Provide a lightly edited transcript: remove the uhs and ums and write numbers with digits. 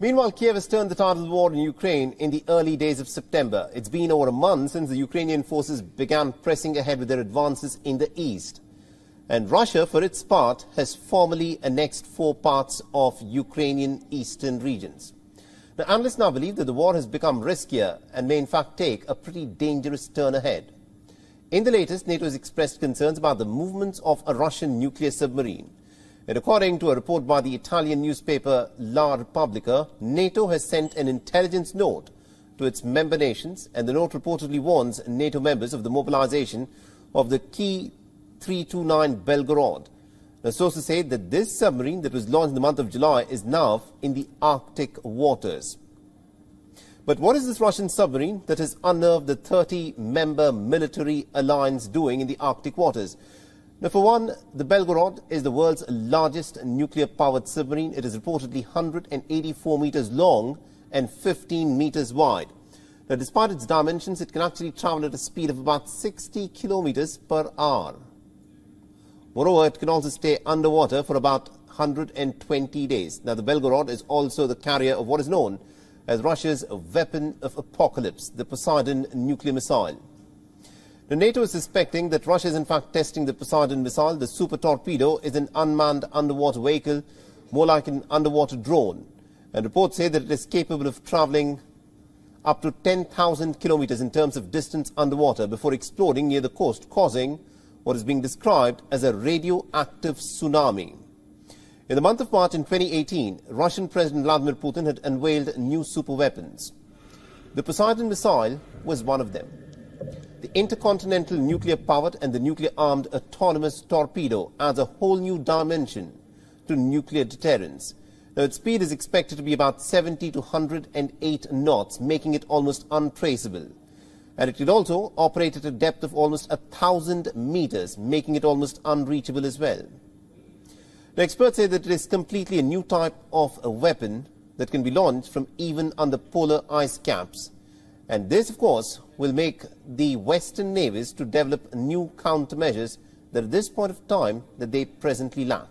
Meanwhile, Kiev has turned the tide of the war in Ukraine in the early days of September. It's been over a month since the Ukrainian forces began pressing ahead with their advances in the east. And Russia, for its part, has formally annexed 4 parts of Ukrainian eastern regions. Now, analysts now believe that the war has become riskier and may in fact take a pretty dangerous turn ahead. In the latest, NATO has expressed concerns about the movements of a Russian nuclear submarine. And according to a report by the Italian newspaper La Repubblica, NATO has sent an intelligence note to its member nations, and the note reportedly warns NATO members of the mobilization of the key 329 Belgorod. Now, sources say that this submarine that was launched in the month of July is now in the Arctic waters. But what is this Russian submarine that has unnerved the 30-member military alliance doing in the Arctic waters? Now, for one, the Belgorod is the world's largest nuclear-powered submarine. It is reportedly 184 meters long and 15 meters wide. Now, despite its dimensions, it can actually travel at a speed of about 60 kilometers per hour. Moreover, it can also stay underwater for about 120 days. Now, the Belgorod is also the carrier of what is known as Russia's weapon of apocalypse, the Poseidon nuclear missile. The NATO is suspecting that Russia is in fact testing the Poseidon missile. The super torpedo is an unmanned underwater vehicle, more like an underwater drone. And reports say that it is capable of traveling up to 10,000 kilometers in terms of distance underwater before exploding near the coast, causing what is being described as a radioactive tsunami. In the month of March in 2018, Russian President Vladimir Putin had unveiled new super weapons. The Poseidon missile was one of them. The intercontinental nuclear-powered and the nuclear-armed autonomous torpedo adds a whole new dimension to nuclear deterrence. Now, its speed is expected to be about 70 to 108 knots, making it almost untraceable. And it could also operate at a depth of almost 1,000 meters, making it almost unreachable as well. Now, experts say that it is completely a new type of a weapon that can be launched from even under polar ice caps. And this, of course, will make the Western navies to develop new countermeasures that at this point of time that they presently lack.